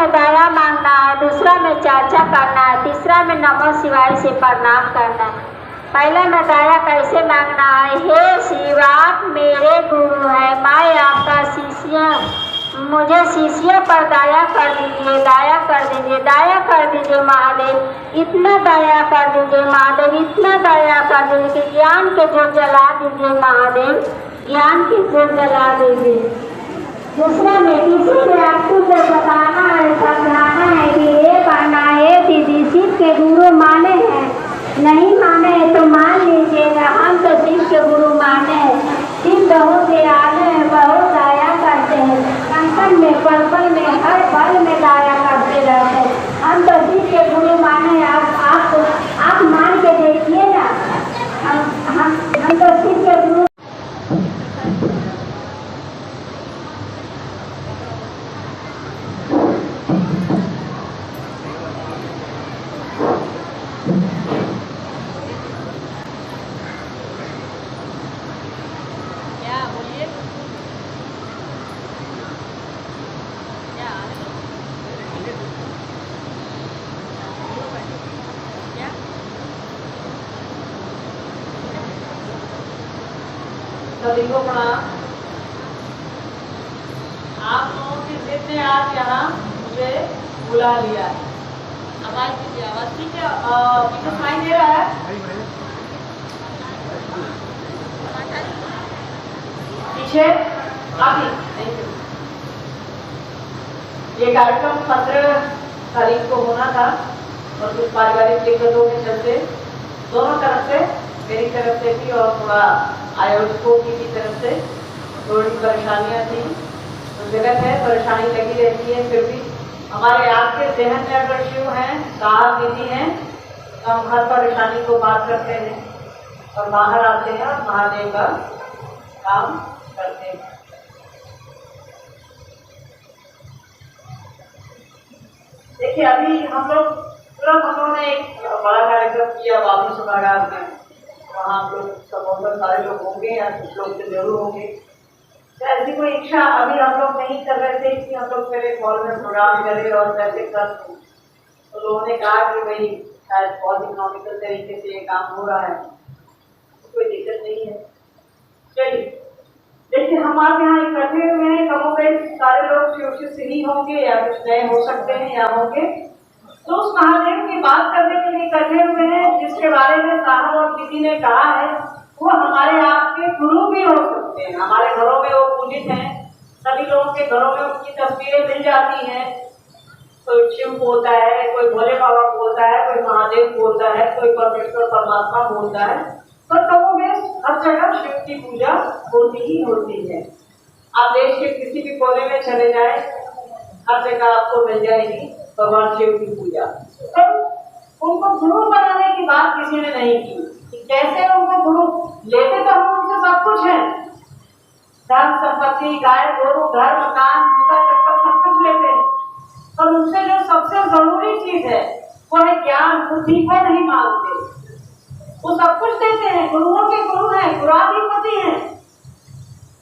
दाया मांगना है, दूसरा में चर्चा करना है, तीसरा में नमः शिवाय से प्रणाम करना है। पहले में दाया कैसे मांगना है? हे शिव, आप मेरे गुरु हैं, मैं आपका शिष्य, मुझे शिष्य पर दया कर दीजिए, दया कर दीजिए, दया कर दीजिए महादेव, इतना दया कर दीजिए महादेव, इतना दया कर दीजिए कि ज्ञान के जो जला दीजिए महादेव, ज्ञान के जो जला दीजिए। दूसरा में किसी से आपको जो बताना है, समझाना है कि ये पढ़ना है दीदी, शिव के गुरु माने हैं, नहीं माने तो मान लीजिएगा, हम तो शिव के गुरु माने हैं। शिव बहुत दयालु है, बहुत दया करते हैं, कंकन में पल पल में हर पल में दया करते रहते हैं। हम तो शिव के गुरु माने, आप मान के देखिए ना, हम तो शिव के गुरु। सभी को प्रणाम। आप लोगों की जिद ने आज यहाँ मुझे बुला लिया है। आवाज दीजिए, आवाज ठीक है? पीछे सुनाई दे रहा है? पीछे काफी। ये कार्यक्रम 15 तारीख को होना था और कुछ पारिवारिक दिक्कतों के चलते दोनों तरफ से, मेरी तरफ से भी और थोड़ा आयोजकों की तरफ से थोड़ी परेशानियां थी। तो जगत है, परेशानी लगी रहती है, फिर भी हमारे आपके जहन में अगर शिव हैं, साहब दीदी हैं, तो हम हर परेशानी को बात करते हैं और बाहर आते हैं और महादेव का काम करते हैं। देखिए, अभी हम लोग तुरंत हमने एक बड़ा कार्यक्रम किया वापस सभागार में, वहाँ हम लोग सब सारे लोग होंगे या कुछ लोग तो जरूर होंगे। तो ऐसी कोई इच्छा अभी हम लोग नहीं कर रहे थे कि हम लोग पहले हॉल में प्रोग्राम करें और कैसे कर। तो लोगों ने कहा कि भाई शायद बहुत इकोनॉमिकल तरीके से ये काम हो रहा है, तो कोई दिक्कत नहीं है। चलिए, देखिए हम आप यहाँ इकट्ठे हुए हैं, कमोबेश सारे लोग शिव से सिनी होंगे या कुछ नए हो सकते हैं या होंगे, तो उस महादेव की बात करने के लिए इकट्ठे हुए हैं जिसके बारे में साहब और दीदी ने कहा है। वो हमारे आपके गुरु भी हो सकते हैं, हमारे घरों में वो पूजित हैं, सभी लोगों के घरों में उनकी तस्वीरें मिल जाती हैं। कोई शिव बोलता है, कोई भोले बाबा बोलता है, कोई महादेव बोलता है, कोई परमेश्वर परमात्मा बोलता है, पर कमोबेश हर जगह शिव की पूजा होती ही होती है। आप देश के किसी भी कोने में चले जाए, हर जगह आपको मिल जाएगी भगवान शिव की पूजा। तो उनको गुरु बनाने की बात किसी ने नहीं की कि कैसे उनको गुरु लेते, तो हम उनसे सब कुछ है, धन संपत्ति, गाय गोरू, घर मकान, जूता चप्पल सब कुछ लेते हैं, पर उनसे जो सबसे जरूरी चीज है वो है ज्ञान, बुद्धि को नहीं मांगते। वो सब कुछ देते हैं, गुरुओं के गुरु हैं, गुराधिपति हैं,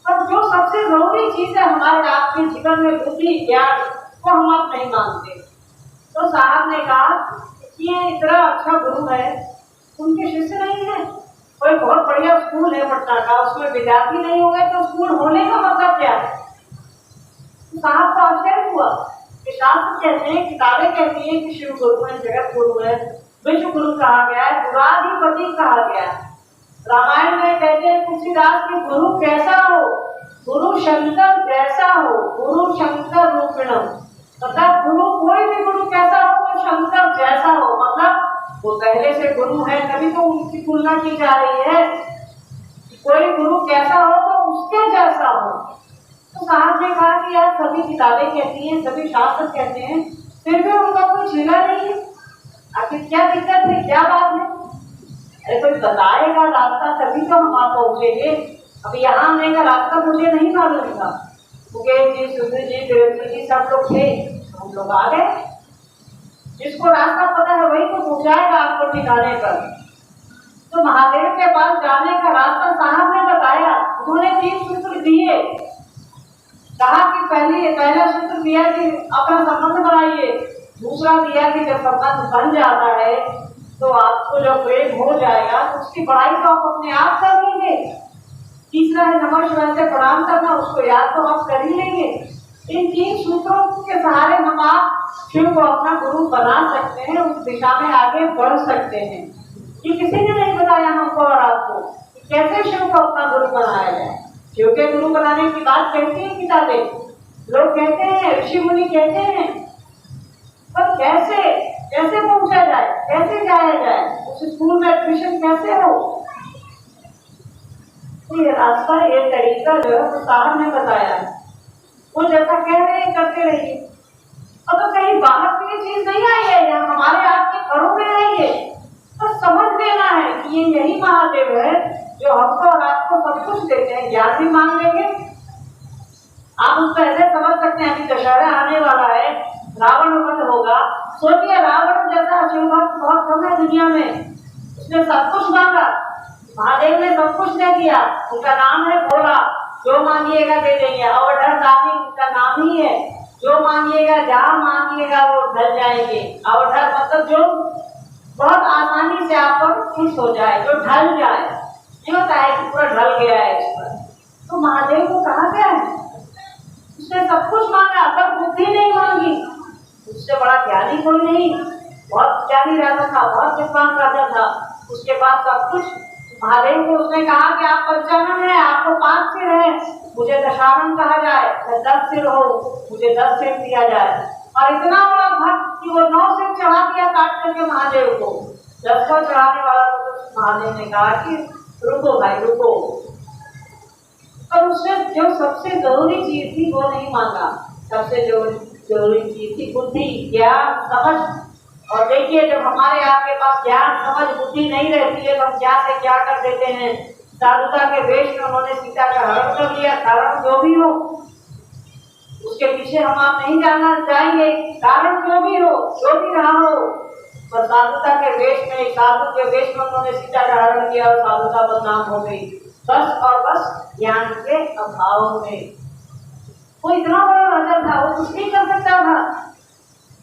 पर जो सबसे जरूरी चीज है हमारे आपके जीवन में, बुद्धि ज्ञान, वो हम आप नहीं मांगते। तो साहब ने कहा कि ये इतना अच्छा गुरु है, उनके शिष्य नहीं है। कोई बहुत बढ़िया स्कूल है पटना का, उसमें विद्यार्थी नहीं होंगे तो स्कूल होने का मतलब क्या है? तो साहब को आश्चर्य हुआ कि शास्त्र कहते हैं, किताबें कहती हैं कि शिव गुरु है, जगत गुरु है, विश्व गुरु कहा गया है, गुराधिपति कहा गया है। रामायण में कहते हैं तुलसीदास की गुरु कैसा हो, गुरु शंकर जैसा हो, गुरु शंकर रूपिणम, मतलब गुरु कोई भी गुरु कैसा हो वो शंकर जैसा हो, मतलब वो पहले से गुरु है, तभी तो उनकी तुलना की जा रही है। कोई गुरु कैसा हो तो उसके जैसा हो। तो साहब ने कहा कि यार सभी किताबें कहती हैं, सभी शास्त्र कहते हैं, फिर भी उनका कोई झीला नहीं है, आखिर क्या दिक्कत है, क्या बात है? अरे कोई बताएगा रास्ता तभी तो हम आप पहुंचेंगे। अब यहाँ आने का रास्ता मुझे नहीं मालूम था, मुकेश जी, सुधीर जी, देवेंद्र जी सब लोग थे, हम लोग आ गए। जिसको रास्ता पता है वही तो पहुंचाएगा आपको ठिकाने पर। तो महादेव के पास जाने का रास्ता साहब ने बताया, उन्होंने 3 सूत्र दिए कहा कि पहला सूत्र दिया कि अपना संबंध बनाइए, दूसरा दिया कि जब संबंध बन जाता है तो आपको जब प्रेम हो जाएगा तो उसकी पढ़ाई तो आप अपने आप कर लेंगे। तीसरा है नमः शिवाय से प्रणाम करना, उसको याद तो आप कर ही लेंगे। इन 3 सूत्रों के सहारे हम आप शिव को अपना गुरु बना सकते हैं, उस दिशा में आगे बढ़ सकते हैं। ये किसी ने नहीं बताया हमको और आपको कैसे शिव को अपना गुरु बनाया जाए। शिव के गुरु बनाने की बात कहती है किताबें, लोग कहते हैं, ऋषि मुनि कहते हैं, पर कैसे पहुंचा जाए, कैसे जाया जाए, उस स्कूल में एडमिशन कैसे हो। तो ये रास्ता, ये तरीका जो है वो साहब ने बताया है, वो जैसा कह रहे हैं करते रहिए। अब तो कहीं बाहर की ये चीज नहीं आई है, यहाँ हमारे आपके घरों में आई है, तो समझ लेना है कि ये यही महादेव है जो हमको और आपको सब कुछ देते हैं। ज्ञान भी मांग लेंगे, आप उसको ऐसे समझ सकते हैं कि दशहरा आने वाला है, रावण वध होगा। सोचिए रावण जैसा शिव भक्त बहुत कम है दुनिया में, उसने सब कुछ मांगा, महादेव ने सब कुछ दे दिया। उनका नाम है भोला, जो मांगिएगा दे देंगे। अवधर दानी उनका नाम ही है, जो मांगिएगा जहाँ मांगिएगा वो ढल जाएंगे। अवधर मतलब जो बहुत आसानी से आप पर खुश हो जाए, जो ढल जाए। नहीं होता है कि पूरा ढल गया है इस पर, तो महादेव को कहा गया है उसने सब कुछ मांगा पर बुद्धि नहीं मांगी। उससे बड़ा ज्ञानी कोई नहीं, बहुत ज्ञानी राजा था, बहुत विद्वान राजा था, उसके पास सब कुछ। महादेव को उसने कहा कि आप पंचानन है, आपको 5 सिर है, मुझे दशानन कहा जाए, मैं 10 सिर हो, मुझे 10 सिर दिया जाए। और इतना बड़ा भक्त कि वो 9 सिर चढ़ा दिया काट करके महादेव को। 10 को चढ़ाने वाला तो महादेव ने कहा कि रुको भाई रुको। और उसने जो सबसे जरूरी चीज थी वो नहीं मांगा, सबसे जो जरूरी चीज थी बुद्धि, ज्ञान, समझ। और देखिए जब हमारे आपके पास ज्ञान, समझ, बुद्धि नहीं रहती है तो हम क्या से क्या कर देते हैं। साधुता के वेश में उन्होंने सीता का हरण कर लिया, कारण जो भी हो उसके पीछे हम आप नहीं जानना चाहेंगे, कारण जो भी हो, जो भी रहा हो, पर साधुता के वेश में, साधु के वेश में उन्होंने सीता का हरण किया और साधुता बदनाम हो गई, बस और बस ज्ञान के अभाव में। वो इतना बड़ा राजा था, वो कुछ नहीं कर सकता था,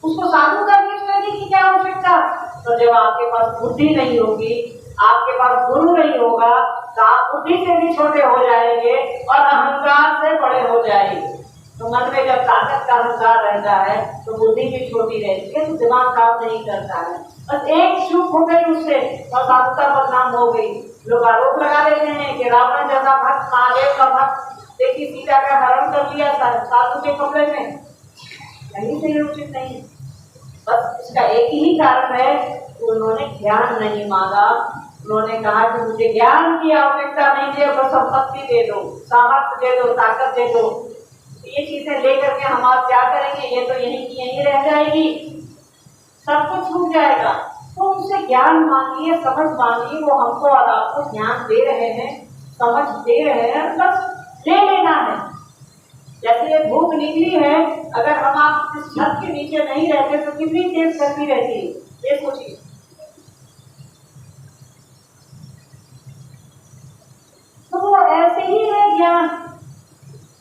उसको साधु का वेश लेने की क्या आवश्यकता। तो जब आपके पास बुद्धि नहीं होगी, आपके पास गुरु नहीं होगा, तो आप बुद्धि से भी छोटे हो जाएंगे और अहंकार से बड़े हो जाएंगे। तो मन में जब ताकत का अहंकार रहता है तो बुद्धि भी छोटी रहती है, तो दिमाग काम नहीं करता है। बस एक चूक हो गई उससे और साधुता बदनाम हो गई। लोग आरोप लगा देते हैं कि रावण जैसा भक्त, महादेव का भक्त, देखिए सीता का हरण कर लिया साधु के कपड़े में, कहीं से उचित नहीं। बस इसका एक ही कारण है कि उन्होंने ज्ञान नहीं मांगा। उन्होंने कहा कि मुझे ज्ञान की आवश्यकता नहीं है, बस संपत्ति दे दो, सामर्थ्य दे दो, ताकत दे दो। ये चीजें लेकर के हम आप क्या करेंगे, ये तो यहीं की यहीं रह जाएगी, सब कुछ छूट जाएगा। तो उनसे ज्ञान मांगिए, समझ मांगिए, वो हमको और आपको ज्ञान दे रहे हैं, समझ दे रहे हैं, बस ले लेना है। जैसे ये धूप निकली है, अगर हम आप इस छत के नीचे नहीं रहते तो कितनी तेज गर्मी रहती है, ये सोचिए। तो वो ऐसे ही है ज्ञान,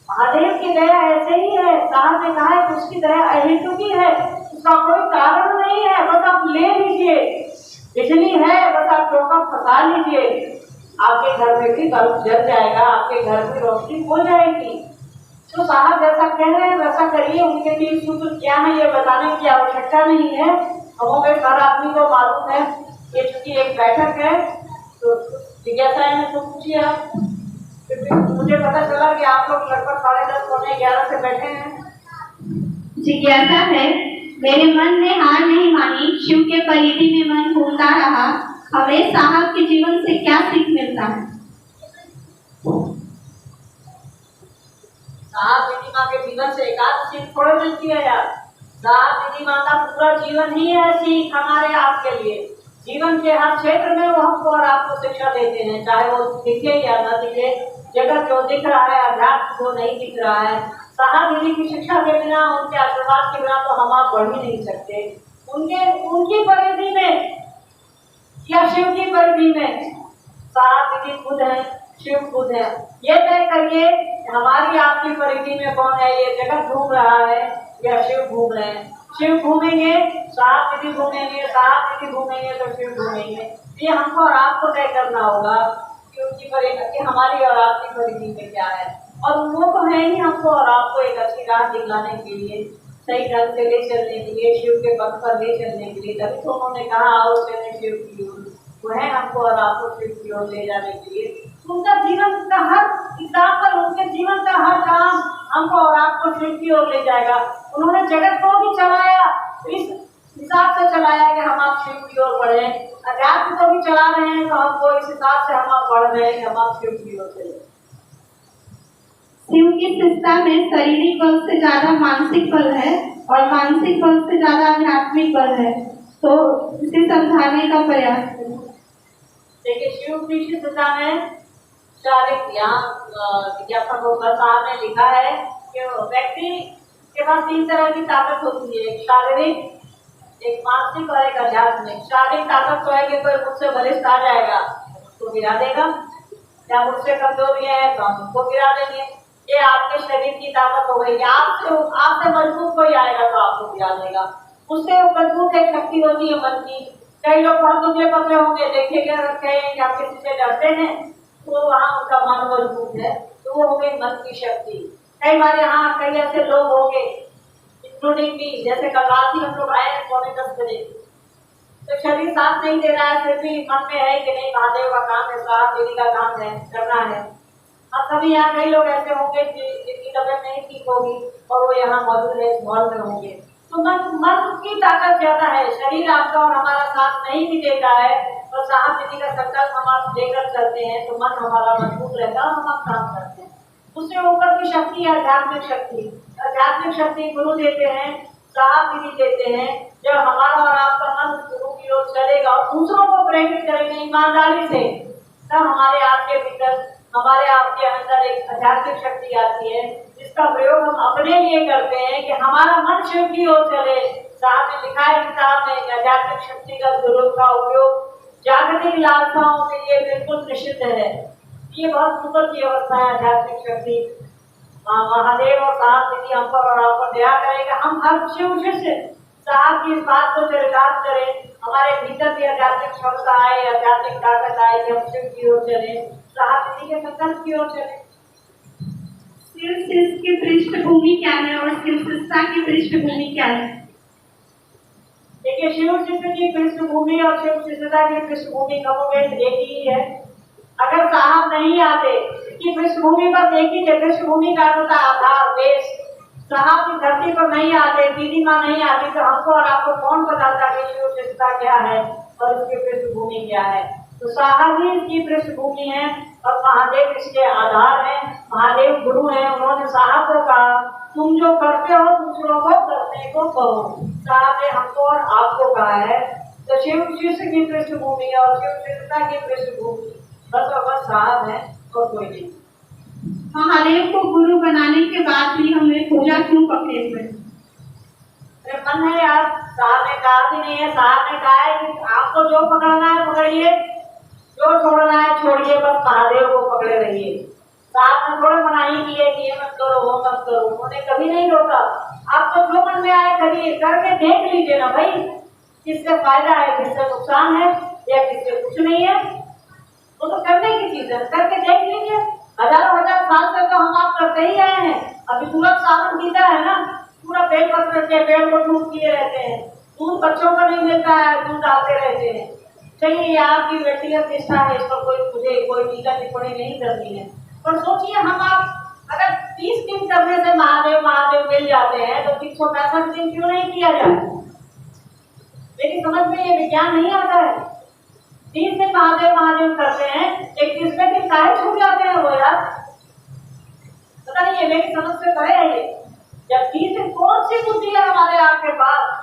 महादेव की दया ऐसे ही है। साहब ने कहा है कि उसकी दया अहेतुकी है, उसका कोई कारण नहीं है, बस आप ले लीजिए। बिजली है, बस आप चौका फंसा लीजिए, आपके घर में भी बल्ब जल जाएगा, आपके घर में रोशनी हो जाएगी। तो साहब जैसा कह रहे हैं वैसा करिए। उनके 3 सूत्र क्या है ये बताने की आवश्यकता नहीं है, हमें हर आदमी को मालूम है। ये चूंकि एक बैठक है तो जिज्ञासा है तो पूछिए आप। मुझे पता चला कि आप लोग लगभग 10:30 पौने 11 से बैठे हैं। जिज्ञासा है, मेरे मन ने हार नहीं मानी, शिव के परिधि में मन घूमता रहा। हमें साहब के जीवन से क्या सीख मिलता है? साहब दीदी माँ के जीवन से एकाध सीख थोड़े मिलती है यार। साहब दीदी माँ का पूरा जीवन ही है सीख हमारे आपके लिए। जीवन के हर क्षेत्र में वो हमको और आपको शिक्षा देते हैं, चाहे वो दिखे या न दिखे। जगत जो दिख रहा है, अध्यात्म जो नहीं दिख रहा है, साहब दीदी की शिक्षा के बिना, उनके आशीर्वाद के बिना तो हम आप बढ़ ही नहीं सकते। उनकी परिधि में या शिव की परिधि में साहब दीदी खुद है, शिव खुद है। ये तय करिए हमारी आपकी परिधि में कौन है, ये जगत घूम रहा है या शिव घूम रहे हैं। शिव घूमेंगे साहब दीदी घूमेंगे, साहब दीदी घूमेंगे तो शिव घूमेंगे। ये हमको और आपको तय करना होगा कि उनकी परिधि, कि हमारी और आपकी परिधि में क्या है। और वो तो है ही हमको और आपको एक अच्छी राह दिखलाने के लिए, सही ढंग से ले चलने के लिए, शिव के पथ पर ले चलने के लिए। तभी तो उन्होंने कहा आओ चले शिव की ओर। वो है हमको और आपको शिव की ओर ले जाने के लिए। उनका जीवन का हर एग्जाम्पल, उनके जीवन का हर काम हमको और आपको शिव की ओर ले जाएगा। उन्होंने जगत को भी चलाया इस हिसाब से चलाया कि हम आप शिव की ओर बढ़े। अध्यात्म को भी चला रहे हैं तो हमको इस हिसाब से हम आप बढ़ रहे हैं कि हम आप शिव की ओर चले। शिव की शिष्टता में शारीरिक बल से ज्यादा मानसिक बल है और मानसिक बल से ज्यादा आध्यात्मिक बल है, तो इसे समझाने का प्रयास करें। देखिए शिव की शिष्टता में शारीरिक, यहाँ विज्ञापन साहब ने लिखा है कि व्यक्ति के पास 3 तरह की ताकत होती है, एक शारीरिक, एक मानसिक और एक आध्यात्मिक। शारीरिक ताकत तो है कि कोई मुझसे बलिष्ठ आ जाएगा तो गिरा देगा, या मुझसे कमजोरी है तो हम उसको गिरा देंगे। ये आपके शरीर की ताकत हो गई। आपसे मजबूत कोई आएगा तो आपको गिरा देगा। उससे मजबूत एक शक्ति होती है मन की। कई लोग बहुत दुबले पतले होंगे, देखेंगे कहेंगे आप किसी से डरते हैं, तो वहाँ उनका मन मजबूत है, तो वो हो गई मन की शक्ति। कई बार यहाँ कई ऐसे लोग होंगे इंक्लूडिंग भी, जैसे कल रात ही हम लोग आए 9:45 बजे, तो शरीर साथ नहीं दे रहा है, फिर भी मन में है कि नहीं महादेव का काम है, साहब दीदी का काम है, करना है। अब कभी यहाँ कई लोग ऐसे होंगे जिनकी तबियत नहीं ठीक होगी और वो यहाँ मौजूद है, इस मॉल में होंगे, तो मन की ताकत ज्यादा है। शरीर आपका और हमारा साथ नहीं भी देता है और साहब दीदी का संकल्प हम आप लेकर चलते हैं तो मन हमारा मजबूत रहता है और हम आप काम करते हैं। उससे ऊपर की शक्ति है आध्यात्मिक शक्ति। आध्यात्मिक शक्ति गुरु देते हैं, साहब दीदी देते हैं। जब हमारा और आपका मन गुरु की ओर चलेगा और दूसरों को प्रेरित करेंगे ईमानदारी से, तब हमारे आपके भीतर, हमारे आपके अंदर एक आध्यात्मिक शक्ति आती है जिसका प्रयोग हम अपने लिए करते हैं कि हमारा मन शिव की ओर चले। साहब ने लिखा है किताब में, आध्यात्मिक शक्ति का गुरु का उपयोग जागतिक लालसाओं के लिए बिल्कुल निषिद्ध है। ये बहुत ऊपर की अवस्था है आध्यात्मिक शक्ति। महादेव और साहब दीदी हम पर और आप पर दया करेगा। हम हर शिव शिष्य साहब की इस बात को चरितार्थ करें, हमारे भीतर भी आध्यात्मिक क्षमता आए, आध्यात्मिक ताकत आए कि हम शिव की ओर चले, साहब दीदी के संकल्प की ओर चले। शिव शिष्य की पृष्ठभूमि क्या है और शिव शिष्टता की पृष्ठभूमि क्या है? देखिए शिव शिष्य की पृष्ठभूमि और शिव शिष्यता की पृष्ठभूमि कमोबेश एक ही है। अगर साहब नहीं आते, इसकी पृष्ठभूमि बस एक ही है। पृष्ठभूमि का होता आधार, बेस। साहब की धरती पर नहीं आते, दीदी माँ नहीं आती, तो हमको और आपको कौन बताता कि शिव शिष्यता क्या है और इसकी पृष्ठभूमि क्या है। तो साहब ही इसकी पृष्ठभूमि है और महादेव इसके आधार है। महादेव गुरु हैं, उन्होंने साहब को कहा तुम जो करते हो दूसरों को करने को कहो। साहब ने हमको और आपको कहा है। तो शिव शिष्य की पृष्ठभूमि और शिव शिष्यता की पृष्ठभूमि बस और बस साहब है और कोई नहीं। महादेव को गुरु बनाने के बाद भी हमें पूजा क्यों पकड़े हुए? मन है यार, साहब ने कहा भी नहीं है। साहब ने कहा है कि आपको जो पकड़ना है पकड़िए, जो छोड़ना है छोड़िए, बस महादेव को पकड़े रहिए। साहब ने थोड़ा मनाही की है कि ये मत करो वो मत करो, उन्होंने कभी नहीं रोका। आपको जो मन में आए करिए, करके देख लीजिए ना भाई, किससे फायदा है किससे नुकसान है या किससे कुछ नहीं है, वो तो करने की चीज है, करके देख लीजिए। हजारों हजार साल से तो हम आप करते ही आए हैं। अभी तुरंत सावन पीता है ना, पूरा पेट पत्र के पेड़ को दूध किए रहते हैं, दूध बच्चों को नहीं मिलता है, दूध डालते रहते हैं। चलिए ये आपकी व्यक्तिगत निष्ठा है, इस पर कोई टीका टिप्पणी नहीं करनी है। पर सोचिए हम आप अगर 30 दिन करने से महादेव महादेव मिल जाते हैं तो 365 दिन क्यों नहीं किया जाए। लेकिन समझ में ये विज्ञान नहीं आता है। 30 दिन महादेव महादेव करते हैं, 31वें दिन काहे छूट जाते हैं वो यार, पता नहीं है। मेरी समझ से परे है ये। जब 30 दिन कौन सी बुद्धि है हमारे आपके पास,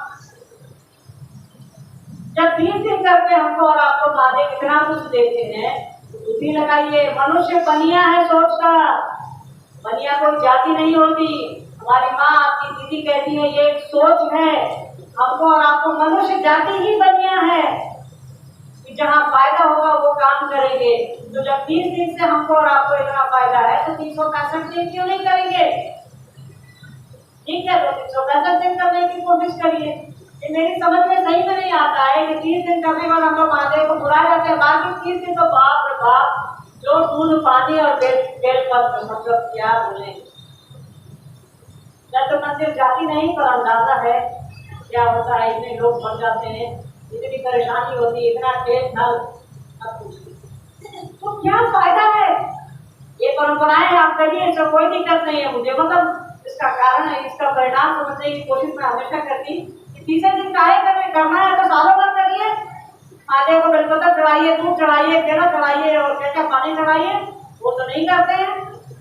जब 30 दिन करके हमको और आपको महादेव इतना कुछ देते हैं, बुद्धि लगाइए। मनुष्य बनिया है सोच का, बनिया कोई जाति नहीं होती। हमारी माँ आपकी दीदी कहती है ये एक सोच है। हमको और आपको मनुष्य जाति ही बनिया है कि जहाँ फायदा होगा वो काम करेंगे। तो जब 30 दिन से हमको और आपको इतना फायदा है तो 365 दिन क्यों नहीं करेंगे? ठीक है, तो 365 दिन करने की कोशिश करिए। ये मेरी समझ में सही में नहीं आता है कि 30 दिन करने के बाद हम लोग महादेव को बुला जाते हैं, बाकी 30 दिन तो बाप रे बाप जो दूध पानी और बेल पत्र, मतलब क्या बोले। मैं तो मंदिर जाती नहीं, पर अंदाजा है क्या होता है। इतने लोग मर जाते हैं, इतनी परेशानी होती है, इतना टेस्ट नल, तो क्या फायदा है? ये परंपराएं आप करिए, इसका कोई दिक्कत नहीं है मुझे, मतलब इसका कारण है, इसका परिणाम समझने की कोशिश मैं हमेशा करती। तीसरे दिन काहे करना है तो सालों भर करिए। महादेव को बेलपत्र चढ़ाइए, दूध चढ़ाइए, केला चढ़ाइए और कैसा पानी चढ़ाइए, वो तो नहीं करते हैं।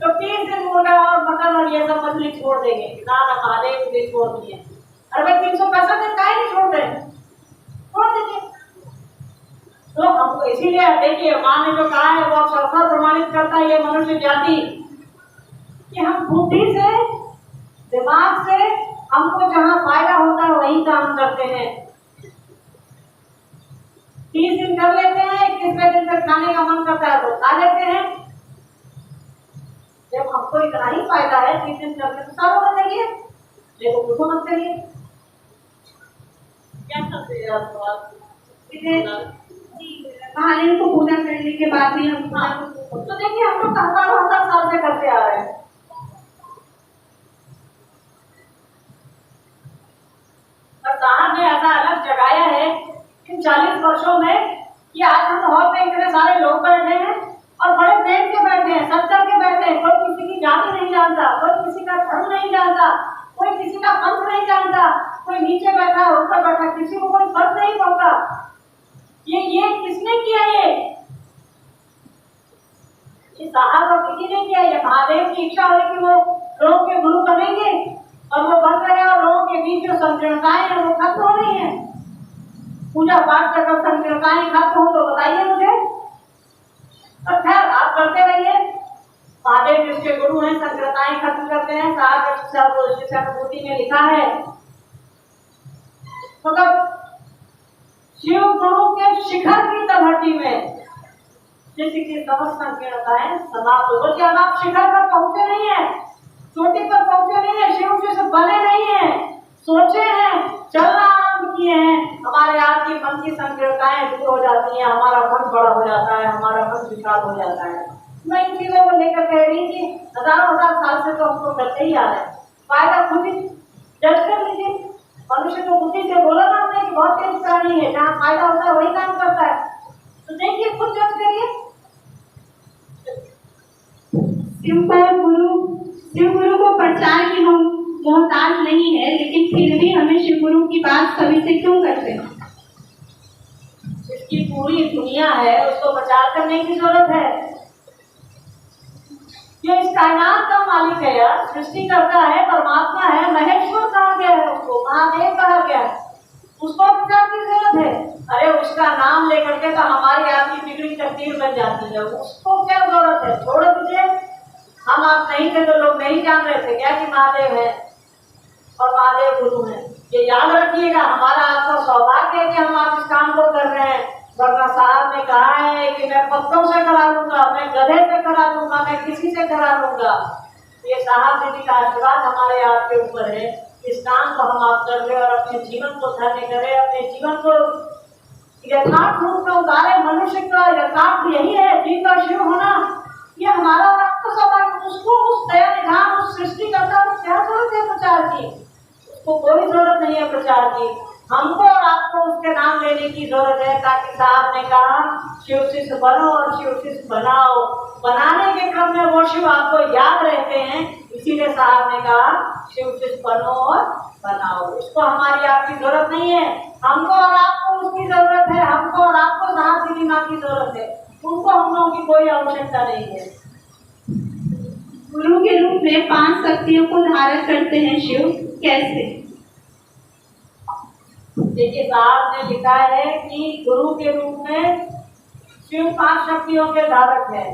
तो 30 दिन मुर्गा और मटन और ये सब मछली छोड़ देंगे, ना महादेव को भी छोड़ दिए। अरे भाई 365 दिन काहे नहीं छोड़ रहे? छोड़ दीजिए। तो हमको इसीलिए देखिए, माँ ने जो कहा है वो अब शास्त्र प्रमाणित करता है, ये मनुष्य जाति कि हम बुद्धि से, दिमाग से, हमको जहाँ फायदा होता है वही काम करते हैं। 30 दिन कर लेते हैं, 21वें दिन तक खाने का मन करता है तो खा लेते हैं। जब हमको इतना ही फायदा है 30 दिन करने तो सालों में करिए, देखो कुछ मत करिए। क्या करते हैं आप? महादेव को पूजा करने के बाद भी हम तो देखिए हम लोग 1000 साल से करते आ रहे हैं। और साहब ने ऐसा अलग जगाया है इन 40 वर्षों में कि आज हम हॉल में इतने सारे लोग बैठे हैं और बड़े प्रेम से बैठे हैं, सब करके बैठे हैं। कोई किसी की जाति नहीं जानता, कोई किसी का धर्म नहीं जानता, कोई किसी का पंथ नहीं जानता, कोई नीचे बैठा है, ऊपर बैठा, किसी को कोई फर्क नहीं पड़ता। ये किसने किया? ये साहब और किसी ने किया? ये महादेव की इच्छा हुई कि वो लोगों के गुरु बनेंगे और वो बन रहे हैं, और लोगों के बीच जो संकीर्णताएं हैं वो खत्म हो रही है। पूजा पाठ से अगर संकीर्णताएं खत्म हो तो बताइए मुझे। और खैर आप करते रहिए, महादेव जिसके गुरु हैं संकीर्णताएं खत्म करते हैं। शिक्षानुभूति में लिखा है मतलब शिव गुरु के शिखर की तलहटी में शिष्य की समस्त संकीर्णताएं समाप्त हो गई। अब आप शिखर पर पहुंचे नहीं है, चोटी पर पहुंचे नहीं है, शिव से बने नहीं है, सोचे हैं, चलना आरंभ किए हैं, हमारे आपकी मन की संकीर्णताएं दूर हो जाती हैं, हमारा मन बड़ा हो जाता है, हमारा मन विशाल हो जाता है। मैं इन चीजों को लेकर कह रही कि हजारों साल से तो हमको करते ही आ रहे हैं। फायदा खुद ही जज कर लीजिए। मनुष्य को बुद्धि से बोला ना हमने कि बहुत तेज प्राणी है, जहाँ फायदा होता है वही काम करता है, तो देखिए खुद जज करिए। शिव गुरु को प्रचार की मोहताज नहीं है, लेकिन फिर भी हमें शिव गुरु की बात सभी से क्यों करते हैं? जिसकी पूरी दुनिया है उसको प्रचार करने की जरूरत है। ये इस कायनात का मालिक है यार, सृष्टि करता है, परमात्मा है, महेश्वर कहा गया है, उसको महादेव कहा गया है, उसको प्रचार की जरूरत है। अरे उसका नाम लेकर के तो हमारी आपकी बिगड़ी तकदीर बन जाती है, उसको क्या जरूरत है? छोड़ दीजिए। हम आप नहीं थे तो लोग नहीं जान रहे थे क्या कि महादेव है और महादेव गुरु है। ये याद रखिएगा, हमारा आपका सौभाग्य है कि हम आप इस काम को कर रहे हैं। वरना साहब ने कहा है कि मैं पत्तों से करा लूंगा, मैं गधे से करा लूंगा, मैं किसी से करा लूंगा। ये साहब जी का आशीर्वाद हमारे आपके ऊपर है। इस काम को हम आप कर रहे और अपने जीवन को धन्य करें, अपने जीवन को यथार्थ रूप में उतारे। मनुष्य का यथार्थ यही है, जीव का शिव होना। ये हमारा और आपका सौभाग्य। उसको उस दया निधान, उस सृष्टि करता को क्या जरूरत है प्रचार की? उसको कोई जरूरत नहीं है प्रचार की। हमको और आपको उसके नाम लेने की जरूरत है, ताकि साहब ने कहा शिव शिष्य बनो और शिव शिष्य बनाओ। बनाने के क्रम में वो शिव आपको याद रहते हैं, इसीलिए साहब ने कहा शिव शिष्य बनो और बनाओ। इसको हमारी आपकी जरूरत नहीं है, हमको और आपको उसकी जरूरत है। हमको और आपको साहब दीदी माँ की जरूरत है, उनको हम लोगों की कोई आवश्यकता नहीं है। गुरु के रूप में 5 शक्तियों को धारण करते हैं शिव, कैसे? देखिए साहब ने लिखा है कि गुरु के रूप में शिव 5 शक्तियों के धारक है।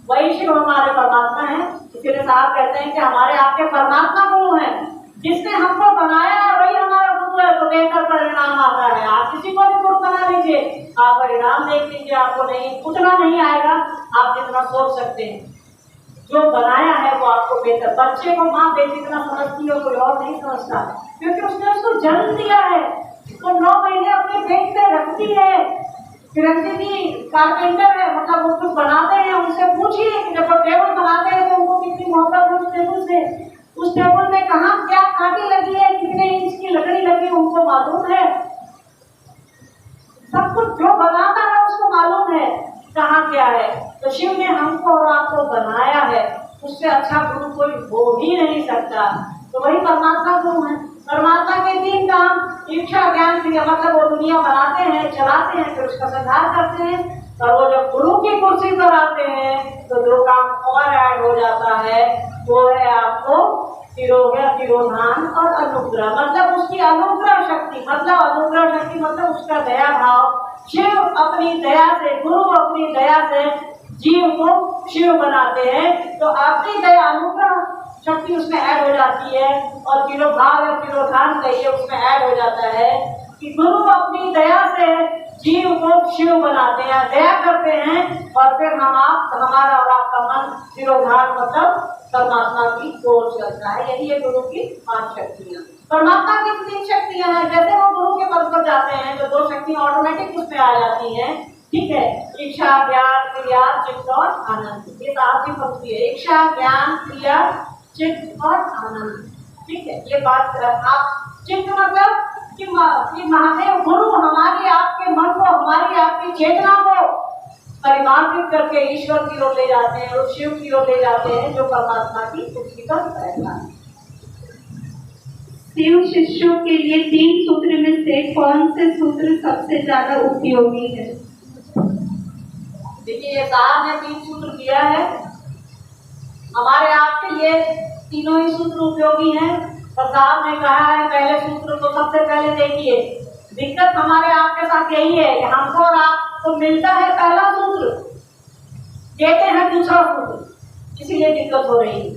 वही शिव हमारे परमात्मा है। इसलिए साहब कहते हैं कि हमारे आपके परमात्मा गुरु हैं। जिसने हमको बनाया है वही हमारा गुरु है, तो बेहतर परिणाम आता है। आप किसी को भी गुरु बना लीजिए, आप परिणाम देख लीजिए, आपको नहीं उतना नहीं आएगा आप जितना सोच सकते हैं। जो बनाया है वो आपको बेहतर, बच्चे को माँ बेटी इतना समझती है कोई और नहीं समझता, क्योंकि उसने उसको जन्म दिया है। वो 9 महीने अपने पेट पे रखती है। फिरंगी जी कारपेंटर है, मतलब वो कुछ बनाते हैं, उनसे पूछिए कि जब वो टेबल बनाते हैं तो उनको कितनी मोहब्बत है उस टेबल से, उस टेबल में कहाँ क्या कांटे लगी है, कितने इंच की लकड़ी लगी उनको मालूम है। सब कुछ जो बनाता है उसको मालूम है कहाँ क्या है। तो शिव ने हमको और आपको बनाया है, उससे अच्छा गुरु कोई हो ही नहीं सकता। तो वही परमात्मा गुरु है। परमात्मा के 3 काम, इच्छा ज्ञान क्रिया, मतलब वो दुनिया बनाते हैं, चलाते हैं, फिर उसका संहार करते हैं। और वो जब गुरु की कुर्सी पर आते हैं तो 2 काम और ऐड हो जाता है, वो है आपको तिरोधान और अनुग्रह, मतलब उसकी अनुग्रह शक्ति, मतलब अनुग्रह शक्ति मतलब उसका दया भाव। शिव अपनी दया से, गुरु अपनी दया से जीव को शिव बनाते हैं, तो आपकी दया अनुग्रह शक्ति उसमें ऐड हो जाती है। और तिरोभाव या तिरोधान कहिए उसमें ऐड हो जाता है कि गुरु अपनी दया से जीव को शिव बनाते हैं, दया करते हैं, और फिर हमारा और आपका मन तिरोधान मतलब परमात्मा की ओर चलता है। यही है गुरु की 5 शक्तियाँ। परमात्मा की 3 शक्तियाँ हैं। जैसे वो गुरु के पद पर जाते हैं तो 2 शक्तियाँ ऑटोमेटिक उसमें आ जाती हैं, ठीक है। इच्छा ज्ञान क्रिया चित्त और आनंद, ये 7 पंक्ति है। इच्छा ज्ञान क्रिया चित्त और आनंद, ठीक है। ये बात आप चित्त मतलब कि महादेव गुरु हमारी आपके मन को, हमारी आपकी चेतना को परिमार्जित करके ईश्वर की ओर ले जाते हैं और शिव की ओर ले जाते हैं, जो परमात्मा की कुर्सी पर बैठा है। शिव शिष्यों के लिए 3 सूत्र में से कौन से सूत्र सबसे ज्यादा उपयोगी है? देखिए, ये साहब ने 3 सूत्र दिया है। हमारे आपके लिए तीनों ही सूत्र उपयोगी हैं। और साहब ने कहा है पहले सूत्र तो सबसे पहले देखिए, दिक्कत हमारे आपके साथ यही है कि हमको और आपको मिलता है पहला सूत्र, देते हैं दूसरा सूत्र, इसीलिए दिक्कत हो रही है।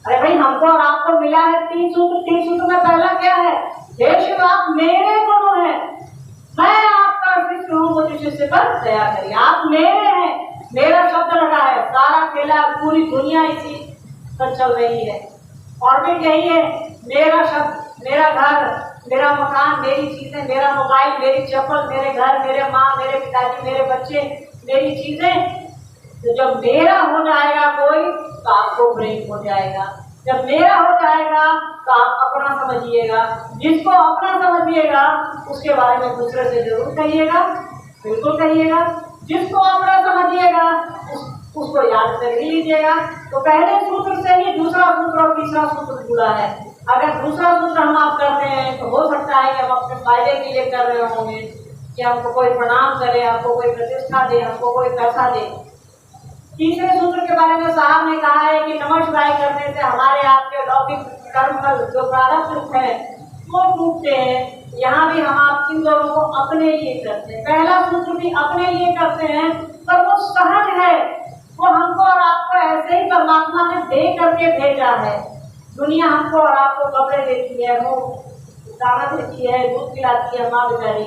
अरे भाई, हमको और आपको मिला है 3 सूत्र, 3 सूत्र में पहला क्या है? हे शिव आप मेरे गुरु हैं, मैं आपका शिष्य हूँ, मुझे शिष्य पर दया करिए। आप मेरे हैं, मेरा शब्द लगा है, सारा खेला पूरी दुनिया इसी पर चल रही है। ऑर्बिट यही है, मेरा शब्द, मेरा घर, मेरा मकान, मेरी चीजें, मेरा मोबाइल, मेरी चप्पल, मेरे घर, मेरे माँ, मेरे पिताजी, मेरे बच्चे, मेरी चीजें। तो जब मेरा हो जाएगा कोई तो आपको ब्रेक हो जाएगा। जब मेरा हो जाएगा तो आप अपना समझिएगा। जिसको अपना समझिएगा उसके बारे में दूसरे से जरूर कहिएगा, बिल्कुल कहिएगा। जिसको अपना समझिएगा उसको याद कर ही लीजिएगा। तो पहले सूत्र से ही दूसरा सूत्र और तीसरा सूत्र जुड़ा है। अगर दूसरा सूत्र हम आप करते हैं तो हो सकता है कि हम अपने फायदे के लिए कर रहे होंगे, कि हमको कोई प्रणाम करे, हमको कोई प्रतिष्ठा दे, हमको कोई पैसा दे। तीसरे सूत्र के बारे में साहब ने कहा है कि नमः शिवाय करने से हमारे आपके लौकिक कर्म फल जो प्रारब्ध है वो टूटते हैं। यहाँ भी हम आप इन दोनों को अपने लिए करते हैं। पहला सूत्र भी अपने लिए करते हैं, पर वो सहज है, वो हमको और आपको ऐसे ही परमात्मा ने दे करके भेजा है। दुनिया हमको और आपको कपड़े देती है, वो दाना देती है, दूध पिलाती है, माँ बेचारी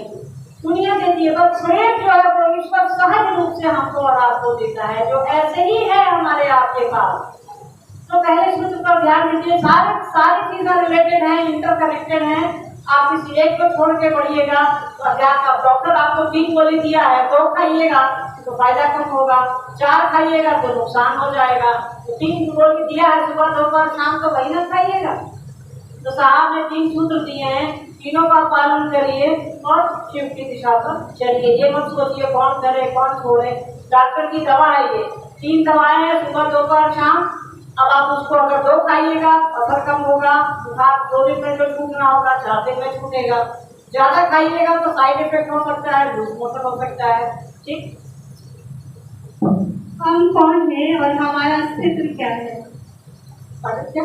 दुनिया देती है, पर प्रेम जो है वो ईश्वर सहज रूप से हमको और आपको देता है, जो ऐसे ही है हमारे आपके पास। तो पहले सूत्र पर ध्यान दीजिए। सारी चीजें रिलेटेड हैं, इंटरकनेक्टेड हैं। आप किसी एक को छोड़ के पढ़िएगा तो अध्यात्म, अब डॉक्टर आपको 3 गोली दिया है, 2 खाइएगा तो फायदा कम होगा, 4 खाइएगा तो नुकसान हो जाएगा। तो 3 गोली दिया है, सुबह दोपहर शाम, तो वही ना खाइएगा। तो साहब ने 3 सूत्र दिए हैं, तीनों का पालन करिए और शिव की दिशा पर चलिए। ये मत सोचिए कौन करे कौन छोड़े, डॉक्टर की दवा है ये। 3 दवाएं हैं, सुबह दोपहर शाम। अब आप उसको अगर 2 खाइएगा असर कम होगा, बुखार 2 दिन में जो छूटना होगा 4 दिन में छूटेगा। ज्यादा खाइएगा तो साइड इफेक्ट हो सकता है, लूज मोशन हो सकता है। ठीक, हम कौन है और हमारा अस्तित्व क्या है? क्या?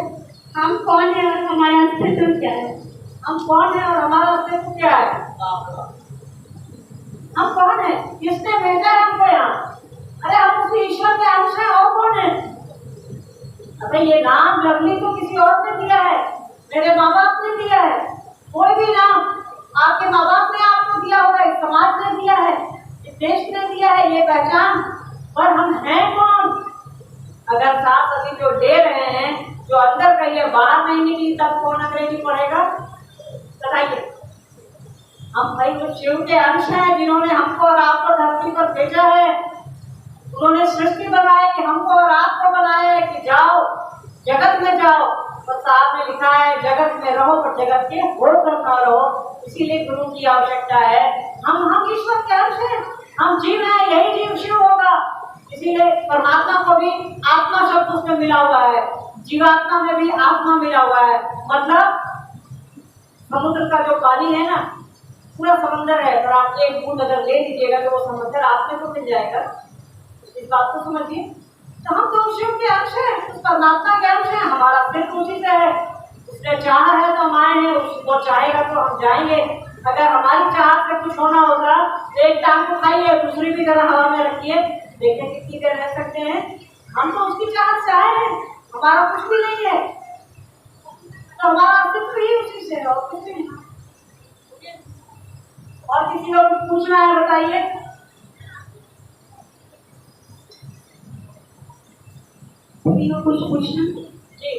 हम कौन है और हमारा अस्तित्व क्या है? हम कौन है और हमारा अस्तित्व क्या है? हम कौन है? किसने भेजा है हमको यहाँ? अरे हम उसी ईश्वर के अंश हैं, और कौन है? अबे ये नाम लवली तो किसी और ने दिया है, मेरे माँ बाप ने दिया है। कोई भी नाम आपके माँ बाप ने पहचान, पर हम हैं कौन? अगर सांस अभी जो ले रहे हैं, जो अंदर का ये बाहर नहीं निकली, तब कौन अंग्रेजी पढ़ेगा? बताइए। हम भाई वो शिव के अंश हैं, जिन्होंने हमको और आपको धरती पर भेजा है। उन्होंने सृष्टि बनाई कि हमको और आपको बनाया है कि जाओ जगत में जाओ। तो साहब ने लिखा है जगत में रहो पर जगत के होकर ना रहो। इसीलिए गुरु की आवश्यकता है। हम ईश्वर के अंश हैं, हम जीव हैं, यही जीव शिव होगा। इसीलिए परमात्मा को भी आत्मा शब्द उसमें मिला हुआ है, जीवात्मा में भी आत्मा मिला हुआ है। मतलब समुद्र का जो पानी है ना, पूरा समंदर है, और आप एक बूंद अगर ले लीजिएगा तो वो समंदर आपसे तो मिल जाएगा। इस बात को समझिए। तो हम तो शिव के अंश हैं, उस परमात्मा के अंश हैं, हमारा सिर्फ उसी से है। उसने चाहा है तो हम आए हैं, वो चाहेगा तो हम जाएंगे। अगर हमारी चाहत से कुछ होना होगा तो एक टांग को खाइए, दूसरी भी जरा हवा में रखिए, देखिए कितनी देर रह सकते हैं। हम तो उसकी चाहत से आए हैं, हमारा कुछ भी नहीं है, तो हमारा अस्तित्व ही उसी से है और कुछ भी नहीं। और किसी को कुछ पूछना है बताइए। कुछ पूछना जी।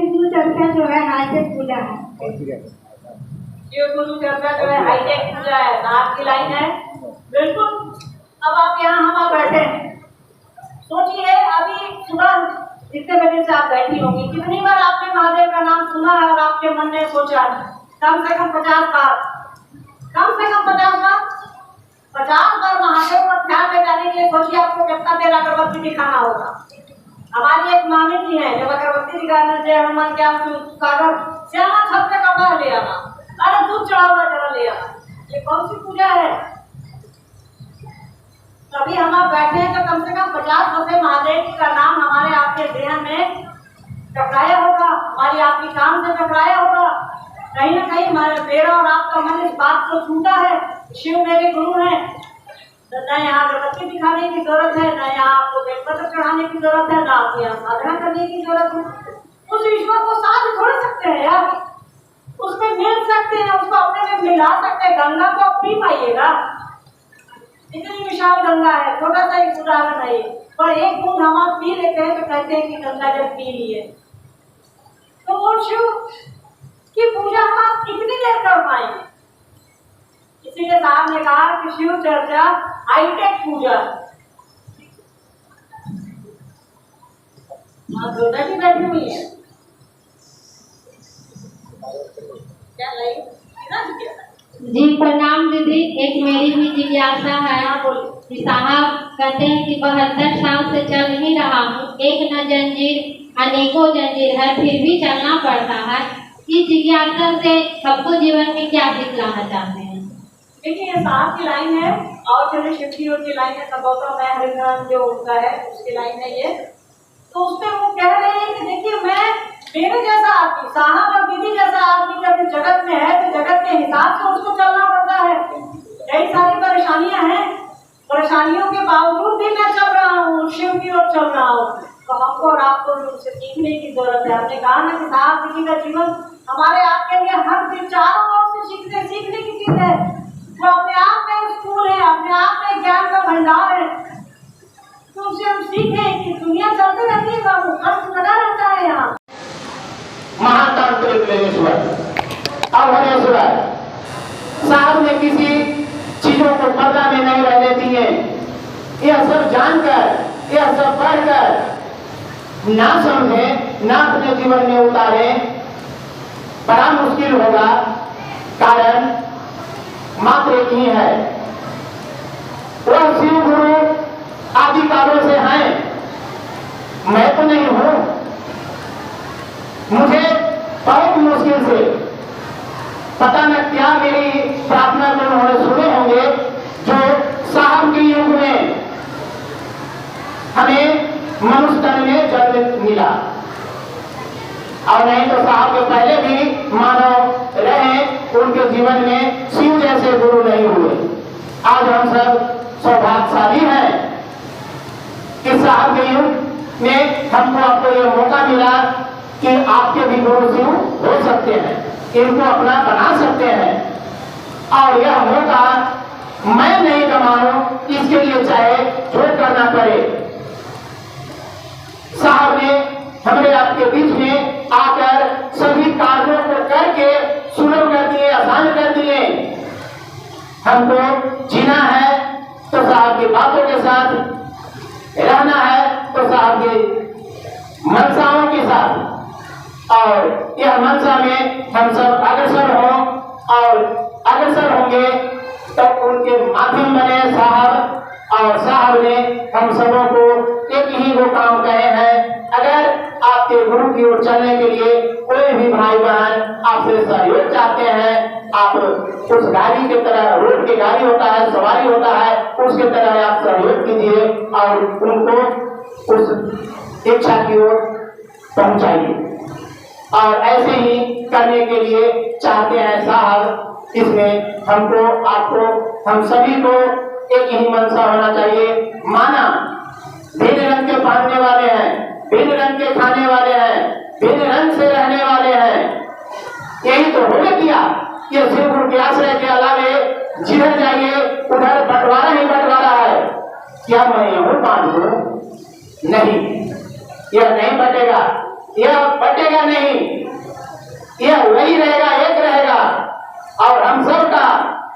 गुरु चर्चा जो है हाईटेक पूजा है। ये गुरु चर्चा जो है हाईटेक पूजा है, नाथ की लाइन है। बिल्कुल। अब आप यहाँ हम बैठे हैं, सोचिए अभी सुबह जितने बजे से आप बैठी होंगी, कितनी बार आपने महादेव का नाम सुना है और आपके मन ने सोचा? कम से कम 50 बार, कम से कम 50 बार। 50 बार महादेव पर ध्यान ले जाने के लिए सोचिए आपको कितना देर अगरबत्ती दिखाना होगा। हमारी एक मामी जी है, जब अगरबत्ती दिखाने से हनुमान क्या सागर श्यामा छत पे कपड़ा ले आना, अरे दूध चढ़ा हुआ जरा ले आना। ये कौन सी पूजा है? तभी हम आप बैठे हैं तो कम से कम 50 दफे महादेव का नाम हमारे आपके देह में टकराया होगा, हमारी आपकी कान से टकराया होगा। कहीं ना कहीं हमारे मेरा और आपका मन इस बात को छूटा है, शिव मेरे गुरु हैं। तो न यहाँ अगरबत्ती दिखाने की जरूरत है, न यहाँ आपको बेलपत्र चढ़ाने की जरूरत है, न आपको यहाँ साधना करने की जरूरत है। उस ईश्वर को साथ छोड़ सकते हैं यार, उसमें मिल सकते हैं, उसको अपने में मिला सकते हैं। गंगा को आप पी पाइएगा, इतनी विशाल गंगा है, छोटा सा एक उदाहरण है, पर एक बूंद हम आप पी लेते हैं तो कहते हैं कि गंगा जब पी लिए। तो वो शिव की पूजा हम आप कितनी देर कर पाएंगे? इसीलिए साहब ने कहा कि शिव चर्चा हाईटेक पूजा। दुर्गा जी बैठी हुई है क्या? जी प्रणाम दीदी। एक मेरी भी जिज्ञासा है कि साहब कहते हैं कि 72 साल से चल ही रहा हूँ, एक न जंजीर अनेकों जंजीर है, फिर भी चलना पड़ता है। इस जिज्ञासा से सबको जीवन में क्या सिखलाना चाहते हैं? देखिए ये साहब की लाइन है और चलिए शिवजी की लाइन है, संभवतः मैं हरिंद्रन जो उनका है उसकी लाइन है ये। तो उसमें वो कह रहे हैं कि देखिए मैं मेरे जैसा आदमी, साहब और दीदी जैसा आदमी जब इस जगत में है तो जगत के हिसाब से उसको चलना पड़ता है। कई सारी परेशानियां हैं, परेशानियों के बावजूद भी मैं चल रहा हूँ, शिव की ओर चल रहा हूँ। तो हमको और आपको उनसे सीखने की जरूरत है। हमने कहा ना कि साहब किसी का जीवन हमारे आपके लिए हर दिन चारों ओर से सीखने की चीज है, जो अपने आप में स्कूल है, अपने आप में ज्ञान का भंडार है। तो उससे हम सीखें कि दुनिया चलते रहती है, बाबू खर्च लगा रहता है यहाँ। महातांत्रिक लेनेश्वर अवधेश्वर साहब ने किसी चीजों को पर्दा में नहीं रहने दिए। यह सब जानकर, यह सब पढ़कर ना समझे, ना अपने जीवन में उतारे, बड़ा मुश्किल होगा। कारण मात्र एक ही है, वह शिव गुरु आदि कालों से हैं, मैं तो नहीं हूं। मुझे बहुत मुश्किल से पता न क्या मेरी प्रार्थना में उन्होंने सुने होंगे, जो साहब के युग में हमें मनुष्य तन में जन्म मिला, और नहीं तो साहब के पहले भी मानव रहे, उनके जीवन में शिव जैसे गुरु नहीं हुए। आज हम सब सौभाग्यशाली हैं कि साहब के युग में हमको आपको ये मौका मिला कि आपके भी गुरु शिव हो सकते हैं, इनको अपना बना सकते हैं। और यह मौका मैं नहीं कमाऊं, इसके लिए चाहे जो करना पड़े। साहब ने हमारे आपके बीच में आकर सभी कार्यों को करके सुलभ कर दिए, आसान कर दिए। हमको जीना है तो साहब की बातों के साथ, रहना है तो साहब की मनसाओं के साथ। और यह मनसा में हम सब अग्रसर हों, और अग्रसर होंगे तो उनके माध्यम बने साहब। और साहब ने हम सबों को एक ही वो काम कहे हैं, अगर आपके गुरु की ओर चलने के लिए कोई भी भाई बहन आपसे सहयोग चाहते हैं, आप उस गाड़ी की तरह, रोड की गाड़ी होता है, सवारी होता है, उसके तरह आप सहयोग कीजिए और उनको उस इच्छा की ओर पहुंचाइए। और ऐसे ही करने के लिए चाहते हैं साहब। इसमें हमको, आपको, हम सभी को एक ही मनसा होना चाहिए। माना भिन्न रंग के पहनने वाले हैं, भिन्न रंग के खाने वाले हैं, भिन्न रंग से रहने वाले हैं, यही तो हो किया। ये शिव गुरु के आश्रय के अलावे जिधर जाइए उधर बंटवारा ही बंटवारा है। क्या मैं हूं बांट दूं? नहीं, यह नहीं बटेगा, यह बटेगा नहीं, यह वही रहेगा, एक रहेगा। और हम सबका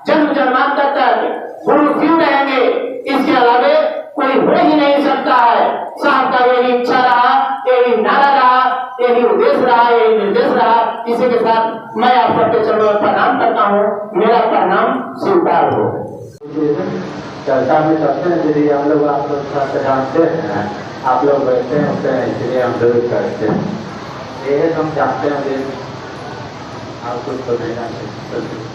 जन्म जन्मांतर तक गुरु शिव रहेंगे, इसके अलावे कोई हो ही नहीं सकता है। साहब का यही इच्छा रहा, यही नारा रहा, यही उद्देश्य रहा, यही निर्देश रहा। इसी के साथ मैं आप सबके चरणों में प्रणाम करता हूँ। मेरा प्रणाम स्वीकार हो। चर्चा में करते हैं, यदि हम लोग आप लोग जानते हैं, आप लोग बैठे होते हैं, इसलिए हम लोग करते हैं। ये हम जानते हैं, आप कुछ तो नहीं जानते।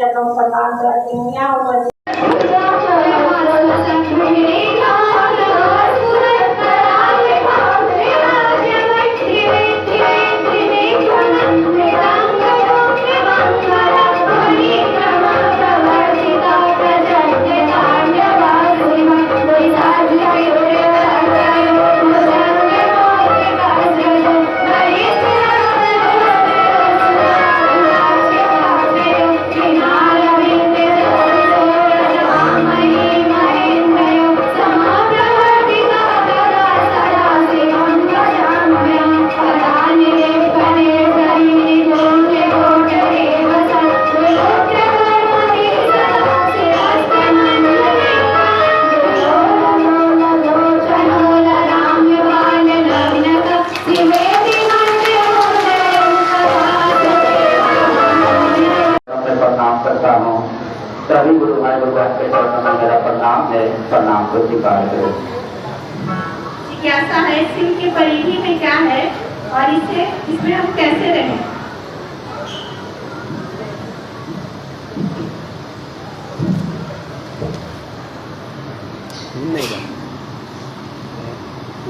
चरणों पर प्रणाम करती हूँ। यहाँ उपस्थित सभी गुरु भाई भगवान के चरणों में मेरा प्रणाम है, प्रणाम को स्वीकार करें। जिज्ञासा है शिव की परिधि में क्या है और इसमें हम कैसे रहें।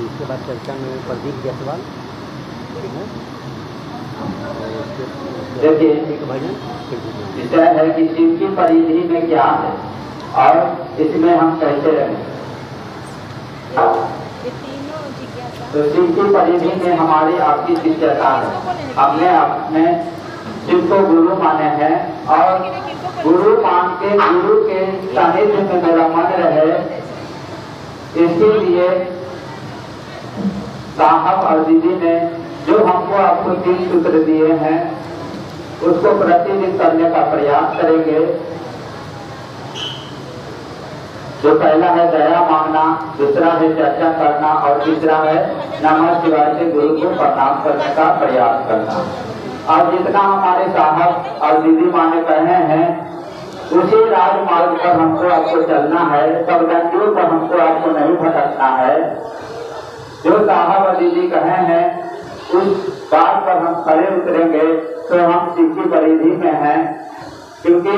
इसके बाद चर्चा में प्रदीप जायसवाल देखिए एक भजन विषय है कि शिव की परिधि में क्या है और इसमें हम कैसे रहें। तो शिव की परिधि में हमारी आपकी जिज्ञासा है। हमने अपने शिव को गुरु माने हैं और गुरु मान के गुरु के सानिध्य में मेरा मन रहे, इसके लिए साहब और दीदी ने जो हमको आपको 3 सूत्र दिए हैं उसको प्रतिदिन करने का प्रयास करेंगे। जो पहला है दया मांगना, दूसरा है चर्चा करना और तीसरा है नमः शिवाय से गुरु को प्रणाम करने का प्रयास करना। और जितना हमारे साहब और दीदी माँ ने कहे हैं उसी राजमार्ग पर हमको आपको चलना है, सब गंडियों पर हमको आपको नहीं भटकना है। जो साहब और दीदी कहे हैं उस बात पर हम खड़े उतरेंगे तो हम शिव की परिधि में हैं, क्योंकि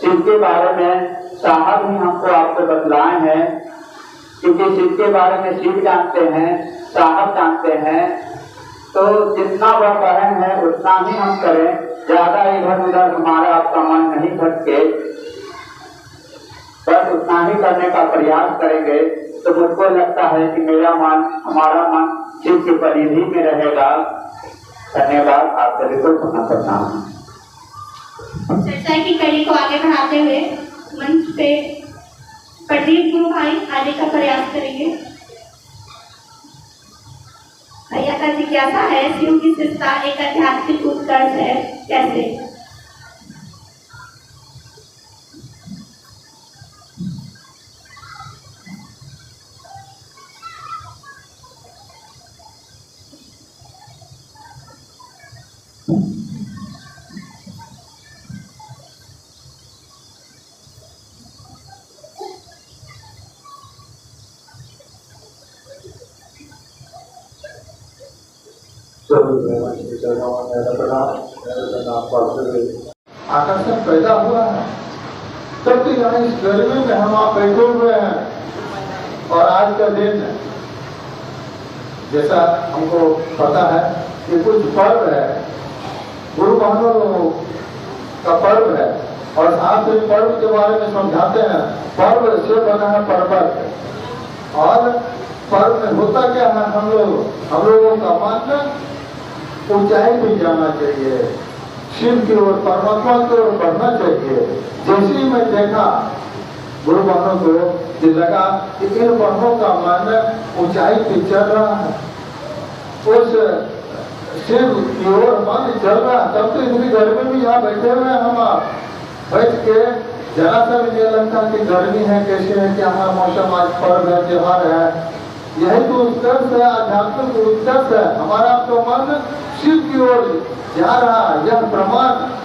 शिव के बारे में साहब ही हमको आपको बतलाए हैं। क्योंकि शिव के बारे में शिव जानते हैं, साहब जानते हैं, तो जितना वह कहे हैं उतना ही हम करें, ज्यादा इधर उधर हमारा आपका मन नहीं भटके, बस उतना ही करने का प्रयास करेंगे तो मुझको लगता है कि मेरा मन, हमारा मन शिव की परिधि में रहेगा। धन्यवाद। आप सभी को पुनः प्रणाम। चर्चा की कड़ी को आगे बढ़ाते हुए मंच पे प्रदीप गुरु भाई आने का प्रयास करेंगे। भैया का जिज्ञासा है शिव की शिष्टता एक आध्यात्मिक उत्कर्ष है, कैसे? आकर्षण पैदा हुआ है, तब तो यहाँ इस गर्मी में हम आप बैठे हुए हैं। और आज का दिन जैसा हमको पता है कि कुछ पर्व है, गुरु बहनों का पर्व है और आप इस पर्व के बारे में समझाते हैं। पर्व से बना है पर्वत, और पर्व में होता क्या है, हम लोगों का मन ऊंचाई पे जाना चाहिए, शिव की ओर, परमात्मा की ओर बढ़ना चाहिए। जैसे ही मैं देखा गुरु बहनों को, कि लगा कि इन बहनों का मन ऊंचाई पे चल रहा है, उस शिव की ओर मन चल रहा है। तब तो इतनी गर्मी में यहाँ बैठे हुए हम बैठ के जरा सा भी नहीं लगता कि गर्मी है, कैसे है, क्या है मौसम, आज पर्व है, त्योहार है। यही तो उत्कर्ष है, आध्यात्मिक उत्कर्ष है। हमारा तो मन शिव की ओर जा रहा, यह प्रमाण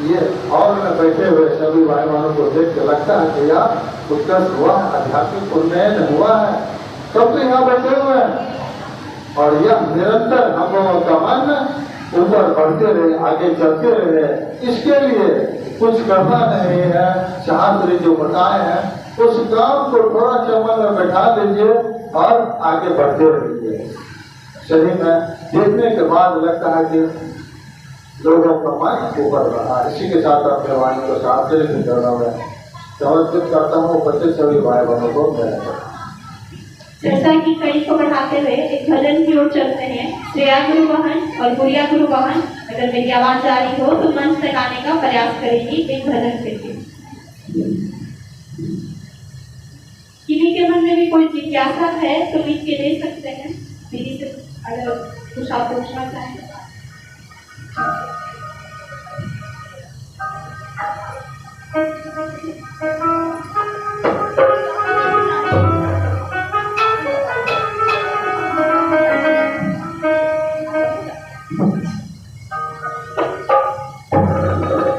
ये और में बैठे हुए सभी भाई बहनों को देख के लगता है कि यार उत्कर्ष हुआ है, आध्यात्मिक उन्नयन हुआ है। तब तो यहाँ बैठे हुए हैं और यह निरंतर हम लोगों का मन ऊपर बढ़ते रहे, आगे चलते रहे। इसके लिए कुछ करना नहीं है, शास्त्र जो बताए हैं उस काम को थोड़ा चमन में बैठा लीजिए और आगे बढ़ते रहिए। शरीर में देखने के बाद लगता है कि लोगों का मन ऊपर रहा। इसी के साथ अपने वाणी को शास्त्र से करना है समर्पित करता हूँ। बच्चे सभी भाई बहनों को मेरा चर्चा की कड़ी को बढ़ाते हुए एक भजन की ओर चलते हैं। श्रेया गुरु बहन और गुड़िया गुरु बहन, अगर मेरी आवाज आ रही हो तो मंच तक आने का प्रयास करेंगी एक भजन करके। किन्हीं के मन में भी कोई जिज्ञासा है तो लिख के दे सकते हैं दीदी से, अगर कुछ आप पूछना चाहें।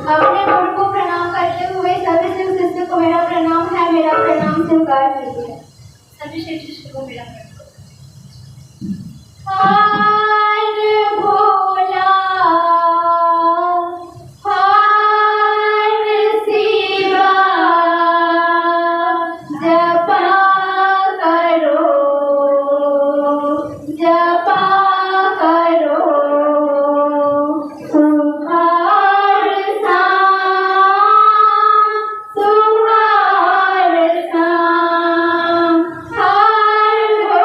अपने गुरु को प्रणाम करते हुए सभी शिव शिष्य को मेरा प्रणाम है, मेरा प्रणाम स्वीकार कीजिए। सभी शिष्य को मेरा प्रणाम। हर भोला हर शिवा जपा करो जपा करो सुहार शाम सुहार शाम हर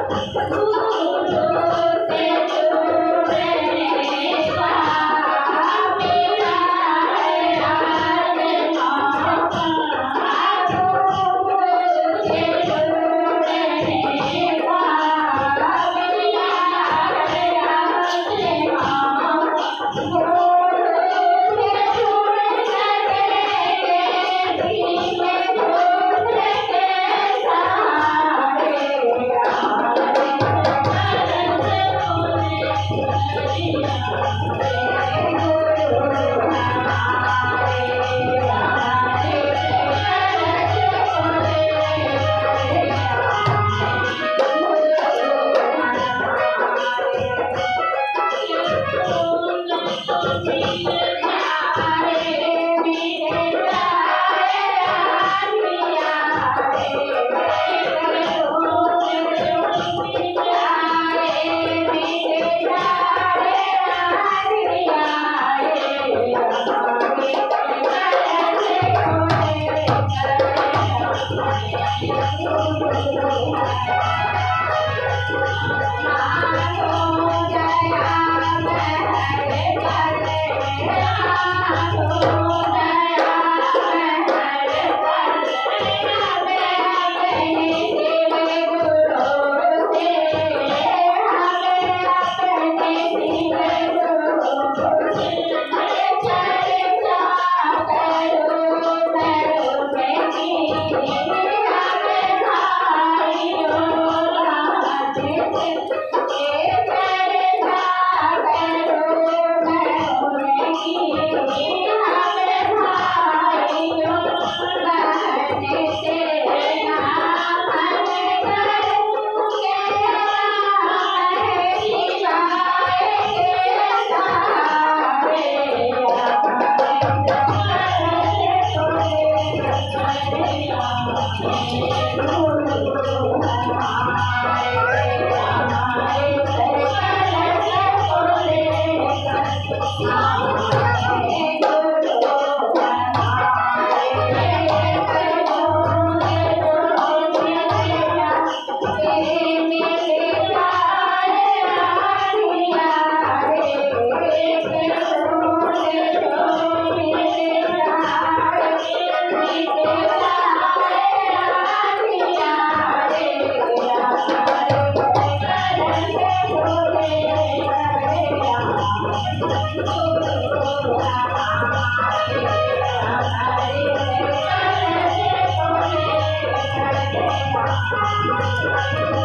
Thank you.